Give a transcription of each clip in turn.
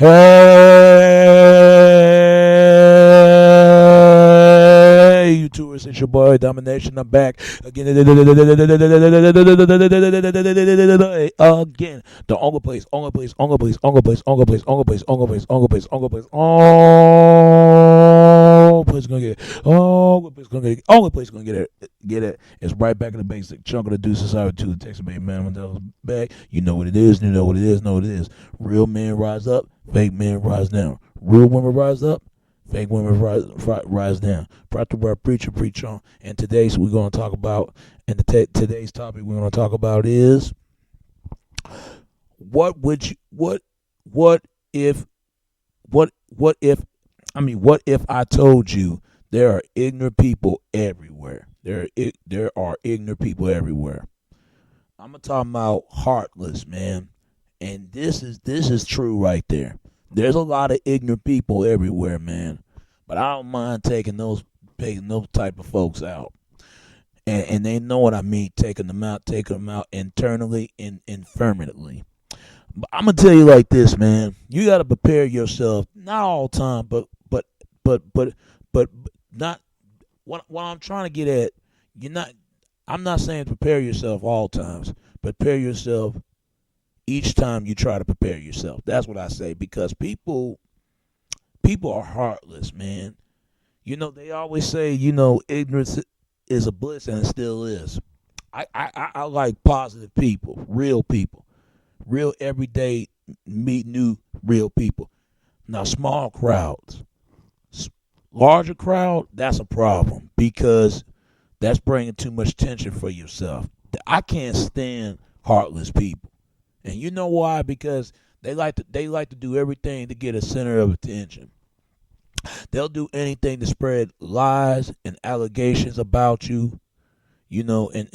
Hey, you tourists, it's your boy Domination. I'm back again. Again, the only place, only place, only place, only place, only place, only place, only place, only place, only place, only place gonna get it. Only place gonna get it. Only place gonna get it. Get it. It's right back in the basic chunk of the Deuce Society to the Texas Bay man. When that was back, you know what it is. You know what it is. Know what it is. Real men rise up. Fake men rise down. Real women rise up. Fake women rise down. Proper word preacher preach on. And today's we're going to talk about, and today's topic we're going to talk about is what if I told you there are ignorant people everywhere. There are ignorant people everywhere. I'm talking about heartless, man. And this is true right there. There's a lot of ignorant people everywhere, man. But I don't mind taking those type of folks out. And they know what I mean, taking them out internally and infirmally. But I'm gonna tell you like this, man. You gotta prepare yourself, not all the time, but not what I'm trying to get at, I'm not saying prepare yourself all times. Prepare yourself each time you try to prepare yourself. That's what I say, because people are heartless, man. They always say, ignorance is a bliss, and it still is. I like positive people, real everyday, meet new real people. Now, small crowds, larger crowd, that's a problem, because that's bringing too much tension for yourself. I can't stand heartless people. And you know why? Because they like to do everything to get a center of attention. They'll do anything to spread lies and allegations about you, and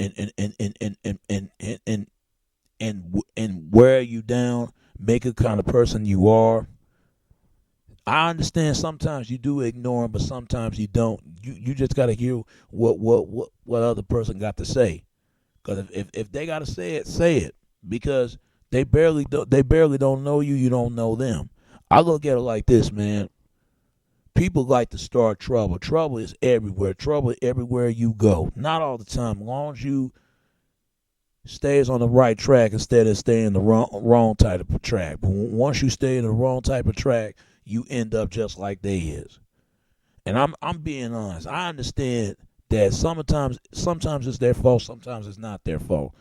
wear you down, make a kind of person you are. I understand sometimes you do ignore them, but sometimes you don't. You just got to hear what other person got to say. Because if they got to say it, because they barely don't know you. You don't know them. I look at it like this, man. People like to start trouble. Trouble is everywhere. Trouble everywhere you go. Not all the time. As long as you stays on the right track instead of staying the wrong type of track. But once you stay in the wrong type of track, you end up just like they is. And I'm being honest. I understand that sometimes it's their fault. Sometimes it's not their fault.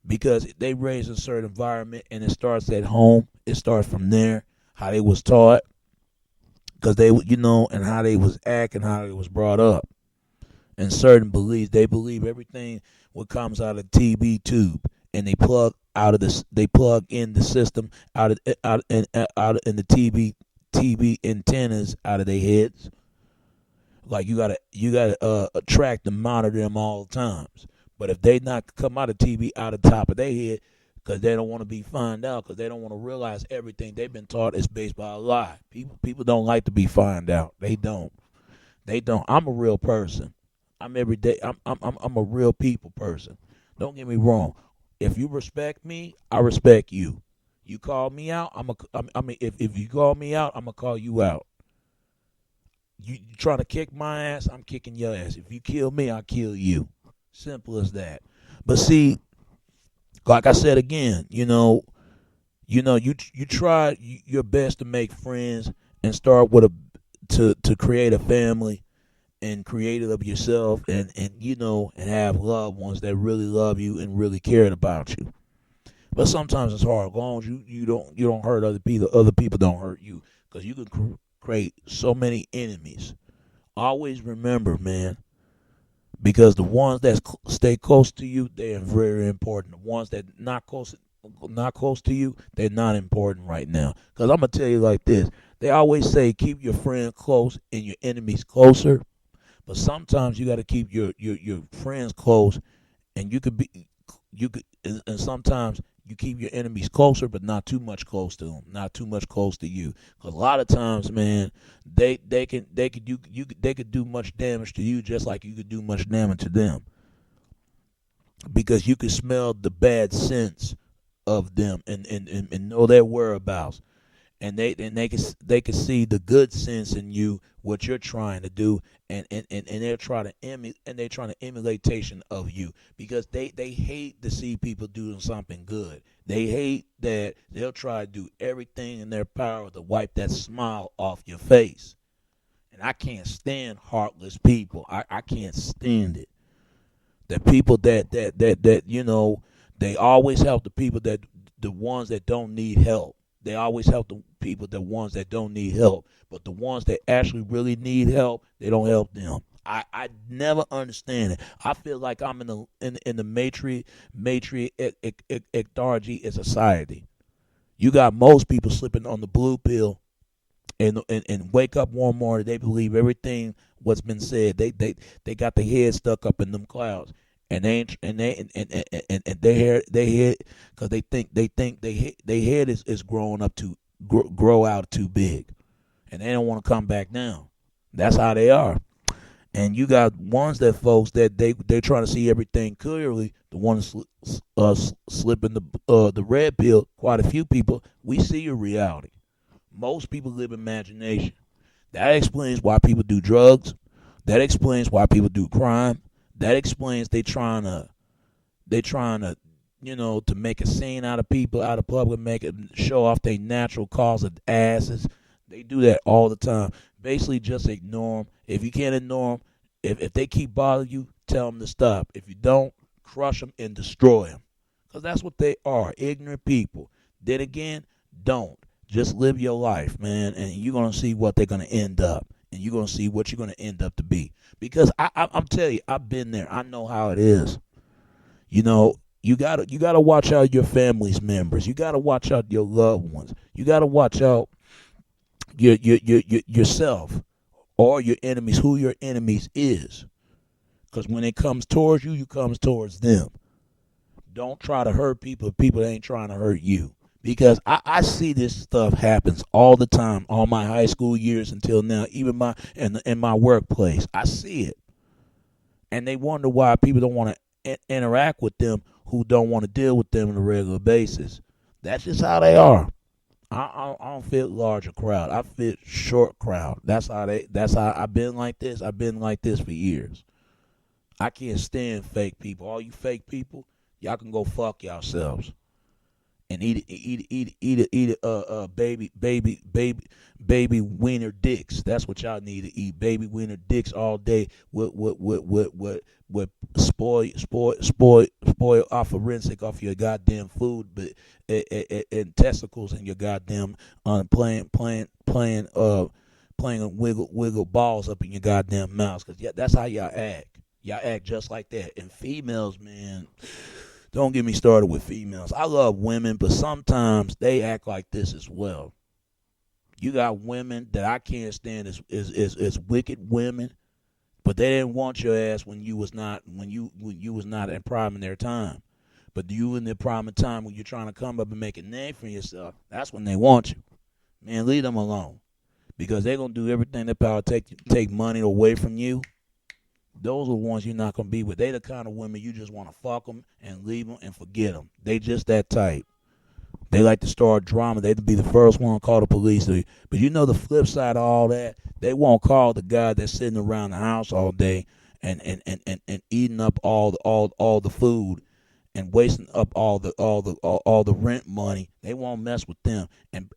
Because they raised in a certain environment, and it starts at home. It starts from there, how they was taught, because they, and how they was acting, how they was brought up, and certain beliefs. They believe everything what comes out of the TV tube, and they plug in the system out in the TV antennas out of their heads. Like you gotta track and monitor them all the times. But if they not come out of TV out of the top of their head, because they don't want to be found out, because they don't want to realize everything they've been taught is based by a lie. People don't like to be found out. They don't. I'm a real person. I'm everyday. I'm a real people person. Don't get me wrong. If you respect me, I respect you. You call me out, if you call me out, I'm gonna call you out. You trying to kick my ass, I'm kicking your ass. If you kill me, I'll kill you. Simple as that. But see, like I said again, you try your best to make friends and start with to create a family and create it of yourself, and have loved ones that really love you and really cared about you. But sometimes it's hard. As long as you don't hurt other people don't hurt you, because you can create so many enemies. Always remember, man. Because the ones that stay close to you, they are very important. The ones that not close to you, they're not important right now. Because I'm gonna tell you like this: they always say keep your friends close and your enemies closer. But sometimes you got to keep your friends close, and and sometimes you keep your enemies closer, but not too much close to them, not too much close to you. Because a lot of times, man, they could do much damage to you, just like you could do much damage to them. Because you could smell the bad sense of them and know their whereabouts. and they can see the good sense in you, what you're trying to do, and they're trying to they're trying to imitation of you, because they hate to see people doing something good. They hate that they'll try to do everything in their power to wipe that smile off your face. And I can't stand heartless people. I can't stand it. The people that they always help the people the ones that don't need help. They always help the people, the ones that don't need help. But the ones that actually really need help, they don't help them. I never understand it. I feel like I'm in the matriarchy of society. You got most people slipping on the blue pill, and wake up one morning, they believe everything what's been said. They got their head stuck up in them clouds, and they ain't, and they head because they head is growing up to grow out too big, and they don't want to come back down. That's how they are. And you got ones that folks that they trying to see everything clearly. The ones slipping the red pill. Quite a few people, we see your reality. Most people live imagination. That explains why people do drugs. That explains why people do crime. That explains they trying to to make a scene out of people, out of public, make it show off their natural cause of asses. They do that all the time. Basically, just ignore them. If you can't ignore them, if they keep bothering you, tell them to stop. If you don't, crush them and destroy them. Because that's what they are, ignorant people. Then again, don't. Just live your life, man, and you're going to see what they're going to end up. And you're going to see what you're going to end up to be. Because I'm telling you, I've been there. I know how it is. You gotta watch out your family's members. You gotta watch out your loved ones. You gotta watch out yourself or your enemies, who your enemies is. Because when it comes towards you, you comes towards them. Don't try to hurt people if people ain't trying to hurt you. Because I see this stuff happens all the time, all my high school years until now, even in my workplace. I see it. And they wonder why people don't want to interact with them, who don't want to deal with them on a regular basis. That's just how they are. I don't fit larger crowd. I fit short crowd. That's how I've been like this. I've been like this for years. I can't stand fake people. All you fake people, y'all can go fuck yourselves and eat baby wiener dicks. That's what y'all need to eat. Baby wiener dicks all day with spoil off of forensic off your goddamn food, but and testicles in your goddamn playing wiggle balls up in your goddamn mouths. Cause yeah, that's how y'all act. Y'all act just like that. And females, man. Don't get me started with females. I love women, but sometimes they act like this as well. You got women that I can't stand as wicked women, but they didn't want your ass when you was not in prime in their time. But you in the prime of time when you're trying to come up and make a name for yourself, that's when they want you. Man, leave them alone. Because they're gonna do everything in their power to take money away from you. Those are the ones you're not going to be with. They the kind of women you just want to fuck them and leave them and forget them. They just that type. They like to start drama. They to be the first one to call the police. But you know the flip side of all that? They won't call the guy that's sitting around the house all day and eating up all the food and wasting up all the rent money. They won't mess with them and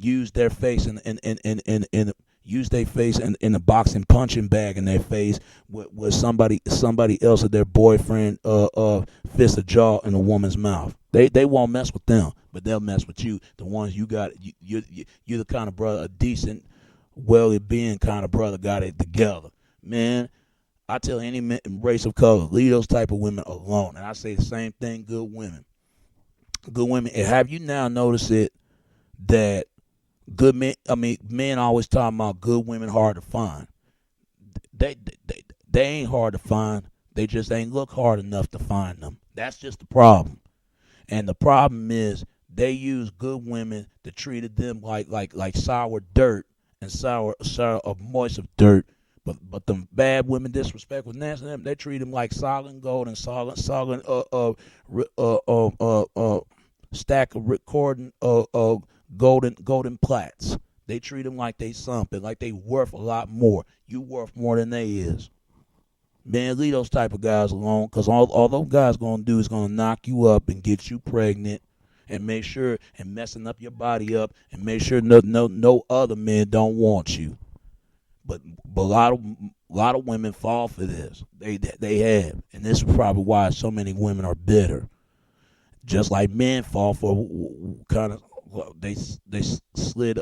use their face and use their face in a boxing punching bag in their face with somebody else or their boyfriend fist a jaw in a woman's mouth. They won't mess with them, but they'll mess with you. The ones you got, you're the kind of brother, a decent, well-being kind of brother, got it together. Man, I tell any race of color, leave those type of women alone. And I say the same thing, good women. Good women. And have you now noticed it that good men, men always talking about good women hard to find. They ain't hard to find. They just ain't look hard enough to find them. That's just the problem. And the problem is they use good women to treat them like sour dirt and sour moist of dirt. But the bad women, disrespectful, nasty, they treat them like solid gold and solid stack of recording golden plats. They treat them like they something, like they worth a lot more. You worth more than they is. Man, leave those type of guys alone, because all those guys gonna do is gonna knock you up and get you pregnant, and make sure and messing up your body up, and make sure no other men don't want you. But a lot of women fall for this. They have, and this is probably why so many women are bitter. Just like men fall for kind of they slid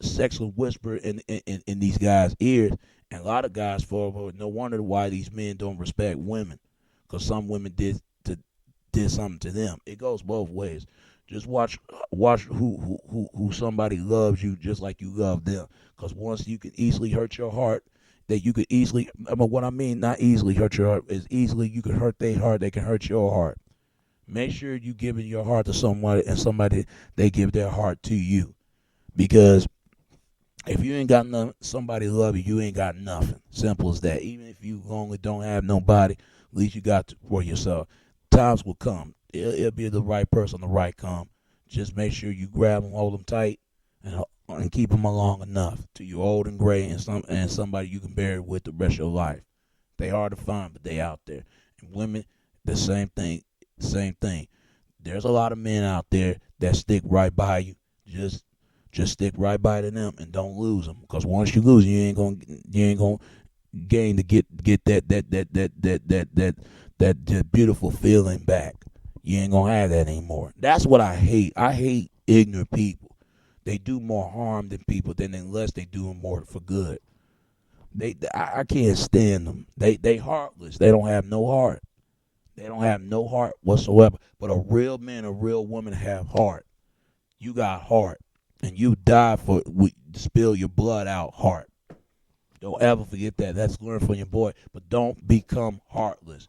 sexual whisper in these guys' ears, and a lot of guys fall for it. No wonder why these men don't respect women, because some women did something to them. It goes both ways. Just watch who somebody loves you just like you love them. Because once you can easily hurt your heart, that you could easily, what I mean, not easily hurt your heart, is easily you can hurt their heart, they can hurt your heart. Make sure you giving your heart to somebody, and somebody, they give their heart to you. Because if you ain't got somebody love you, you ain't got nothing. Simple as that. Even if you only don't have nobody, at least you got for yourself. Times will come. It'll be the right person, the right come. Just make sure you grab them, hold them tight, and keep them along enough till you're old and gray, and somebody you can bear with the rest of your life. They hard to find, but they out there. And women, the same thing. Same thing. There's a lot of men out there that stick right by you. Just stick right by to them and don't lose them. Because once you lose, you ain't gonna gain to get that beautiful feeling back. You ain't gonna have that anymore. That's what I hate. I hate ignorant people. They do more harm than people than unless they do more for good. I can't stand them. They heartless. They don't have no heart. They don't have no heart whatsoever. But a real man, a real woman have heart. You got heart. And you die for spill your blood out heart. Don't ever forget that. That's learned from your boy. But don't become heartless.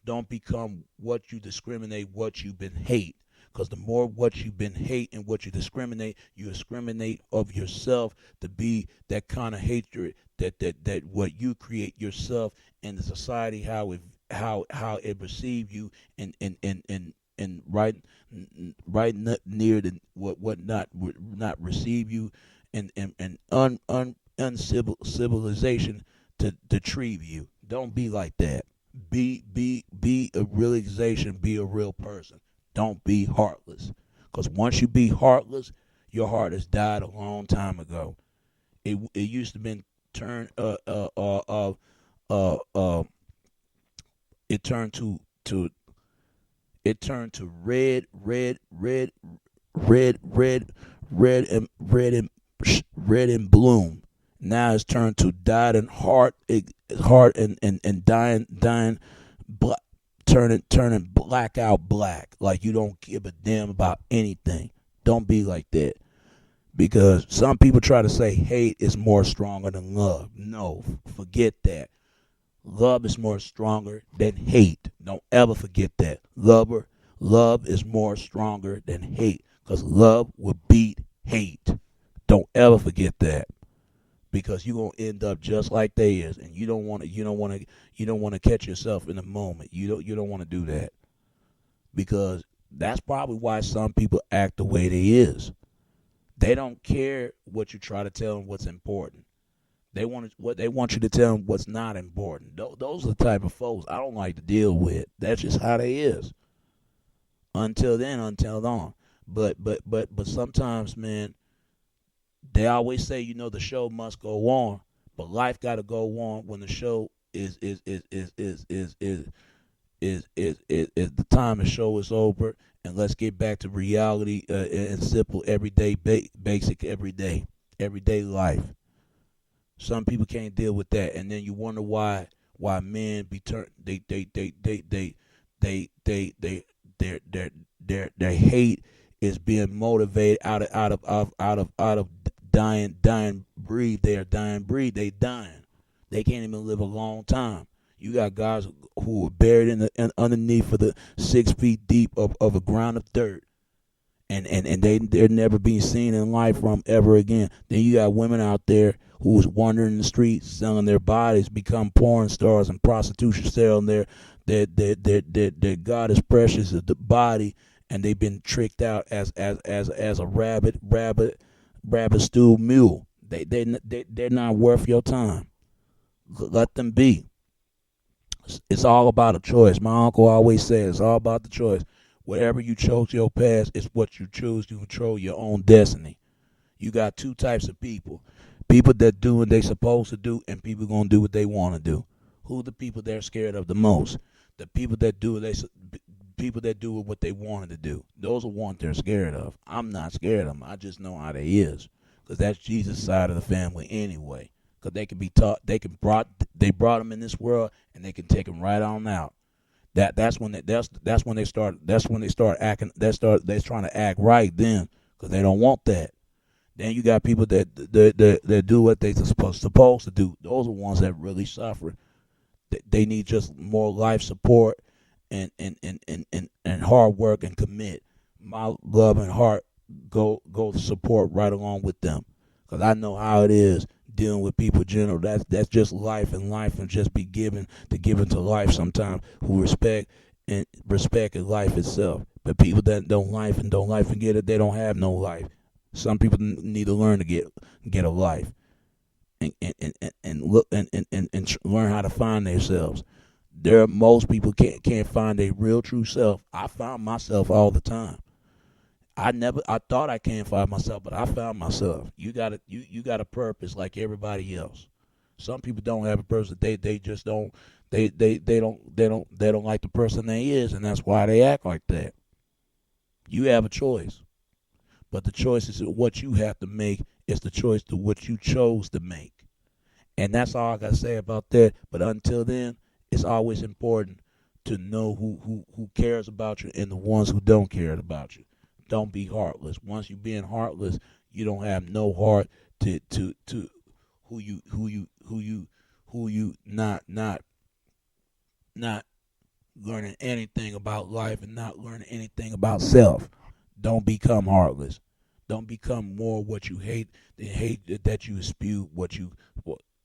Don't become what you discriminate, what you've been hate. Because the more what you've been hate and what you discriminate of yourself to be that kind of hatred that what you create yourself and the society how it receive you and right near the what not receive you and uncivilization to treat you. Don't be like that. Be a realization. Be a real person. Don't be heartless. Because once you be heartless, your heart has died a long time ago. It used to been turned it turned to red and bloom. Now it's turned to dyed and heart and dying black, turning black out black, like you don't give a damn about anything. Don't be like that. Because some people try to say hate is more stronger than love. No, forget that. Love is more stronger than hate. Don't ever forget that. Love is more stronger than hate. Because love will beat hate. Don't ever forget that. Because you're gonna end up just like they is, and you don't want to catch yourself in the moment. You don't want to do that. Because that's probably why some people act the way they is. They don't care what you try to tell them what's important. They want you to tell them what's not important. Those are the type of folks I don't like to deal with. That's just how they is. Until dawn. But sometimes, man, they always say, the show must go on, but life got to go on when the show is the time the show is over, and let's get back to reality and simple everyday basic everyday life. Some people can't deal with that, and then you wonder why men be their hate is being motivated out of dying breed. They are dying breed. They dying. They can't even live a long time. You got guys who are buried underneath for the 6 feet deep of a ground of dirt, and they're never being seen in life from ever again. Then you got women out there who's wandering the streets, selling their bodies, become porn stars and prostitution, selling their God is precious, the body, and they've been tricked out as a rabbit stew mule. They're not worth your time. Let them be. It's all about a choice. My uncle always says it's all about the choice. Whatever you chose your past is what you choose to control your own destiny. You got two types of people. People that do what they supposed to do, and people gonna do what they want to do. Who the people they're scared of the most? The people that do people that do what they wanted to do. Those are ones they're scared of. I'm not scared of them. I just know how they is, because that's Jesus' side of the family anyway. Because they can be taught. They brought them in this world, and they can take them right on out. That's when they start acting. They're trying to act right then, because they don't want that. Then you got people that do what they supposed to do. Those are ones that really suffer. They need just more life support and hard work and commit. My love and heart go to support right along with them, because I know how it is dealing with people general. That's just life, and just be given to life sometimes, who respect and life itself. But people that don't life and get it, they don't have no life. Some people need to learn to get a life, and look and learn how to find themselves. Most people can't find their real true self. I found myself all the time. I thought I can't find myself, but I found myself. You got a purpose like everybody else. Some people don't have a purpose. They just don't they don't like the person they is, and that's why they act like that. You have a choice. But the choice is what you have to make. Is the choice to what you chose to make. And that's all I got to say about that. But until then, it's always important to know who cares about you and the ones who don't care about you. Don't be heartless. Once you being heartless, you don't have no heart to who you not learning anything about life and not learning anything about self. Don't become heartless. Don't become more what you hate. The hate that you spew, what you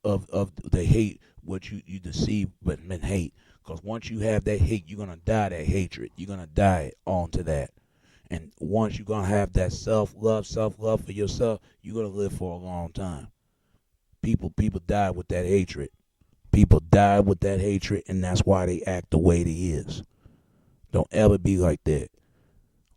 of the hate, what you deceive, but men hate. Because once you have that hate, you're gonna die that hatred. You're gonna die onto that. And once you're gonna have that self love for yourself, you're gonna live for a long time. People die with that hatred. People die with that hatred, and that's why they act the way they is. Don't ever be like that.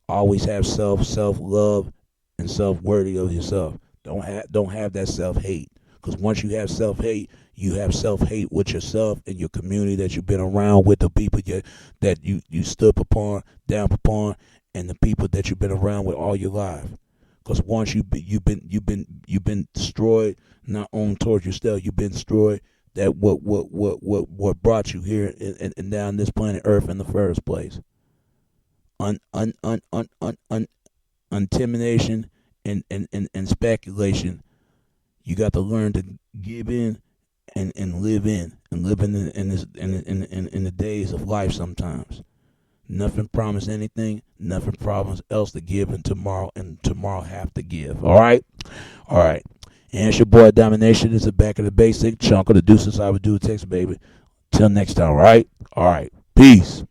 Always have self love and self worthy of yourself. Don't have that self hate, because once you have self hate, you have self hate with yourself and your community that you've been around with, the people that you stood upon, down upon, and the people that you've been around with all your life. Because once you've been destroyed, not only towards yourself, you've been destroyed. That what brought you here and down this planet Earth in the first place. Intimidation and speculation. You got to learn to give in and live in the days of life. Sometimes nothing promised anything, nothing promised else to give, and tomorrow have to give. All right. And it's your boy Domination. This is Back of the Basic chunk of the deuces. I would do it, text baby. Till next time. All right. Peace.